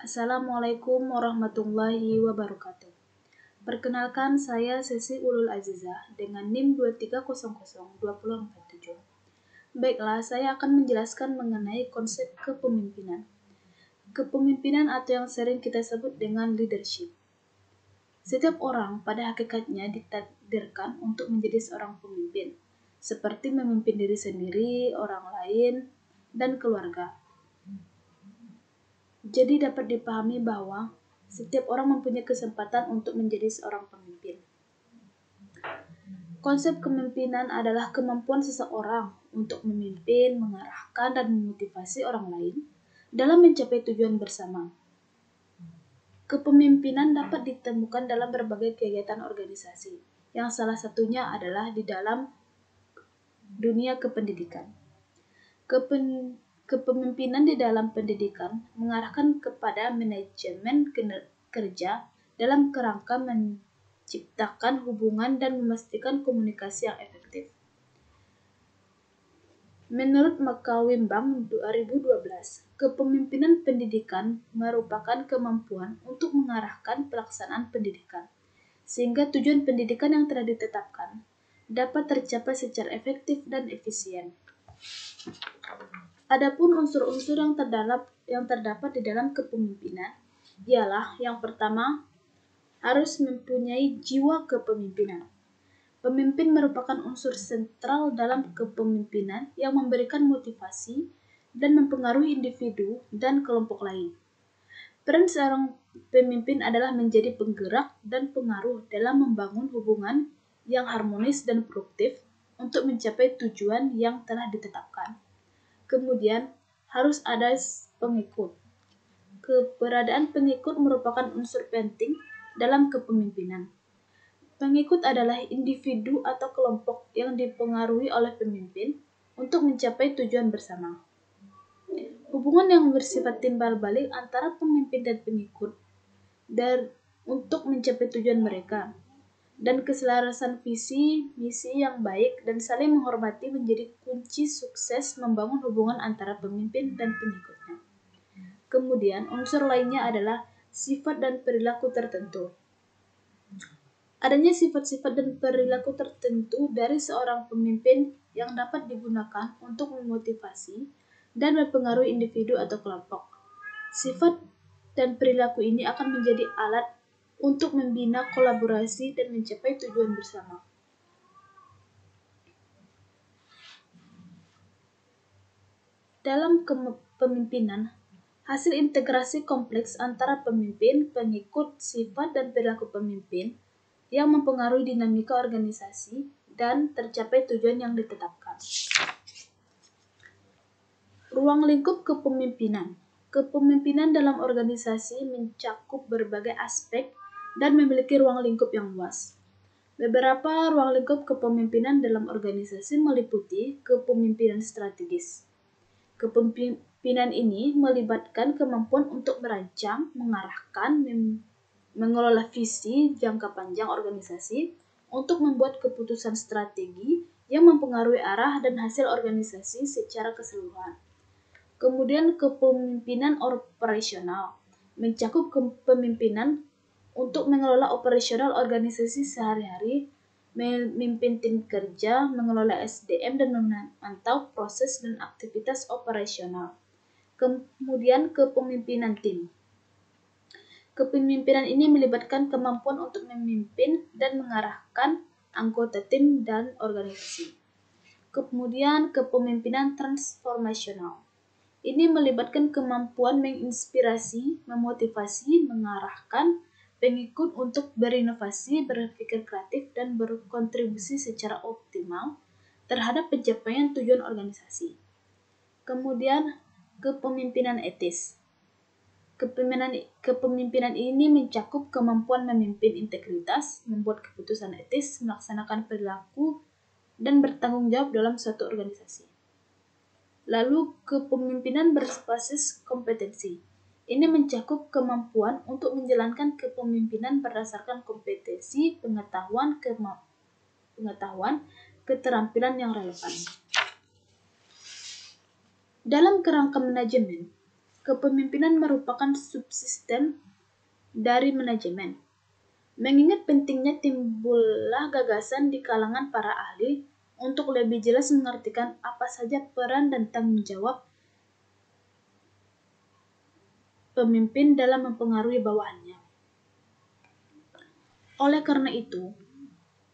Assalamualaikum warahmatullahi wabarakatuh. Perkenalkan, saya Sesi Ulul Azizah dengan NIM 23002047. Baiklah, saya akan menjelaskan mengenai konsep kepemimpinan. Kepemimpinan atau yang sering kita sebut dengan leadership. Setiap orang pada hakikatnya ditakdirkan untuk menjadi seorang pemimpin, seperti memimpin diri sendiri, orang lain, dan keluarga. Jadi dapat dipahami bahwa setiap orang mempunyai kesempatan untuk menjadi seorang pemimpin. Konsep kepemimpinan adalah kemampuan seseorang untuk memimpin, mengarahkan, dan memotivasi orang lain dalam mencapai tujuan bersama. Kepemimpinan dapat ditemukan dalam berbagai kegiatan organisasi, yang salah satunya adalah di dalam dunia kependidikan. Kepemimpinan di dalam pendidikan mengarahkan kepada manajemen kerja dalam kerangka menciptakan hubungan dan memastikan komunikasi yang efektif. Menurut Makawimbang 2012, kepemimpinan pendidikan merupakan kemampuan untuk mengarahkan pelaksanaan pendidikan, sehingga tujuan pendidikan yang telah ditetapkan dapat tercapai secara efektif dan efisien. Adapun unsur-unsur yang terdapat di dalam kepemimpinan ialah yang pertama, harus mempunyai jiwa kepemimpinan. Pemimpin merupakan unsur sentral dalam kepemimpinan yang memberikan motivasi dan mempengaruhi individu dan kelompok lain. Peran seorang pemimpin adalah menjadi penggerak dan pengaruh dalam membangun hubungan yang harmonis dan produktif untuk mencapai tujuan yang telah ditetapkan. Kemudian, harus ada pengikut. Keberadaan pengikut merupakan unsur penting dalam kepemimpinan. Pengikut adalah individu atau kelompok yang dipengaruhi oleh pemimpin untuk mencapai tujuan bersama. Hubungan yang bersifat timbal balik antara pemimpin dan pengikut untuk mencapai tujuan mereka, dan keselarasan visi, misi yang baik dan saling menghormati menjadi kunci sukses membangun hubungan antara pemimpin dan pengikutnya. Kemudian, unsur lainnya adalah sifat dan perilaku tertentu. Adanya sifat-sifat dan perilaku tertentu dari seorang pemimpin yang dapat digunakan untuk memotivasi dan mempengaruhi individu atau kelompok. Sifat dan perilaku ini akan menjadi alat untuk membina kolaborasi dan mencapai tujuan bersama. Dalam kepemimpinan, hasil integrasi kompleks antara pemimpin, pengikut, sifat, dan perilaku pemimpin yang mempengaruhi dinamika organisasi dan tercapai tujuan yang ditetapkan. Ruang lingkup kepemimpinan. Kepemimpinan dalam organisasi mencakup berbagai aspek dan memiliki ruang lingkup yang luas. Beberapa ruang lingkup kepemimpinan dalam organisasi meliputi kepemimpinan strategis. Kepemimpinan ini melibatkan kemampuan untuk merancang, mengarahkan, mengelola visi jangka panjang organisasi untuk membuat keputusan strategi yang mempengaruhi arah dan hasil organisasi secara keseluruhan. Kemudian kepemimpinan operasional mencakup kepemimpinan untuk mengelola operasional organisasi sehari-hari, memimpin tim kerja, mengelola SDM, dan memantau proses dan aktivitas operasional. Kemudian kepemimpinan tim. Kepemimpinan ini melibatkan kemampuan untuk memimpin dan mengarahkan anggota tim dan organisasi. Kemudian kepemimpinan transformasional. Ini melibatkan kemampuan menginspirasi, memotivasi, mengarahkan pengikut untuk berinovasi, berpikir kreatif, dan berkontribusi secara optimal terhadap pencapaian tujuan organisasi. Kemudian kepemimpinan etis. Kepemimpinan ini mencakup kemampuan memimpin integritas, membuat keputusan etis, melaksanakan perilaku, dan bertanggung jawab dalam suatu organisasi. Lalu kepemimpinan berbasis kompetensi. Ini mencakup kemampuan untuk menjalankan kepemimpinan berdasarkan kompetensi, pengetahuan, keterampilan yang relevan. Dalam kerangka manajemen, kepemimpinan merupakan subsistem dari manajemen. Mengingat pentingnya timbullah gagasan di kalangan para ahli untuk lebih jelas mengartikan apa saja peran dan tanggung jawab pemimpin dalam mempengaruhi bawahannya. Oleh karena itu,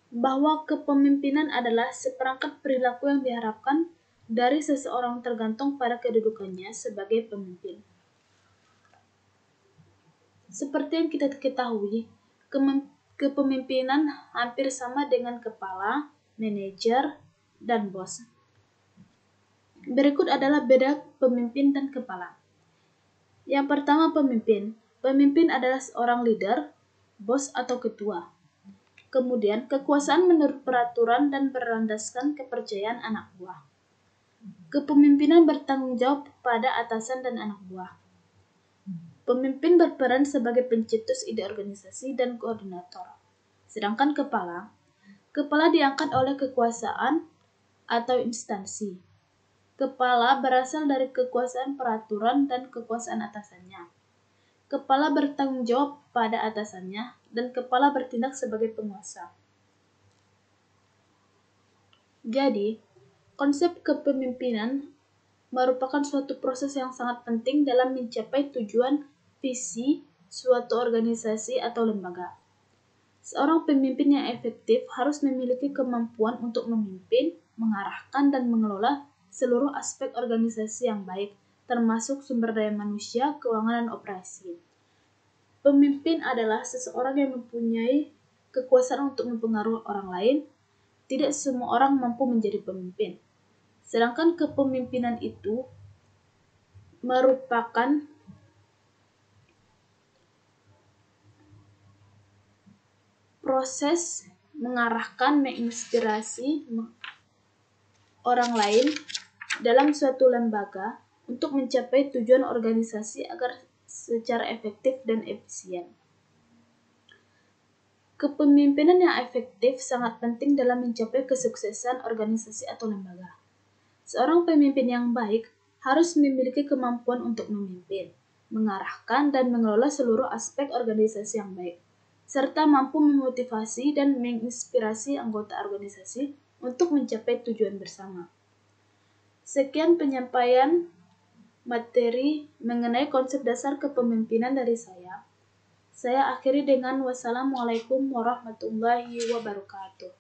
bahwa kepemimpinan adalah seperangkat perilaku yang diharapkan dari seseorang tergantung pada kedudukannya sebagai pemimpin. Seperti yang kita ketahui, kepemimpinan hampir sama dengan kepala, manajer, dan bos. Berikut adalah beda pemimpin dan kepala. Yang pertama, pemimpin. Pemimpin adalah seorang leader, bos atau ketua. Kemudian, kekuasaan menurut peraturan dan berlandaskan kepercayaan anak buah. Kepemimpinan bertanggung jawab pada atasan dan anak buah. Pemimpin berperan sebagai pencetus ide organisasi dan koordinator. Sedangkan kepala diangkat oleh kekuasaan atau instansi. Kepala berasal dari kekuasaan peraturan dan kekuasaan atasannya. Kepala bertanggung jawab pada atasannya, dan kepala bertindak sebagai penguasa. Jadi, konsep kepemimpinan merupakan suatu proses yang sangat penting dalam mencapai tujuan visi suatu organisasi atau lembaga. Seorang pemimpin yang efektif harus memiliki kemampuan untuk memimpin, mengarahkan, dan mengelola seluruh aspek organisasi yang baik, termasuk sumber daya manusia, keuangan, dan operasi. Pemimpin adalah seseorang yang mempunyai kekuasaan untuk mempengaruhi orang lain. Tidak semua orang mampu menjadi pemimpin. Sedangkan kepemimpinan itu merupakan proses mengarahkan, menginspirasi orang lain dalam suatu lembaga untuk mencapai tujuan organisasi agar secara efektif dan efisien. Kepemimpinan yang efektif sangat penting dalam mencapai kesuksesan organisasi atau lembaga. Seorang pemimpin yang baik harus memiliki kemampuan untuk memimpin, mengarahkan, dan mengelola seluruh aspek organisasi yang baik, serta mampu memotivasi dan menginspirasi anggota organisasi untuk mencapai tujuan bersama. Sekian penyampaian materi mengenai konsep dasar kepemimpinan dari saya. Saya akhiri dengan wassalamualaikum warahmatullahi wabarakatuh.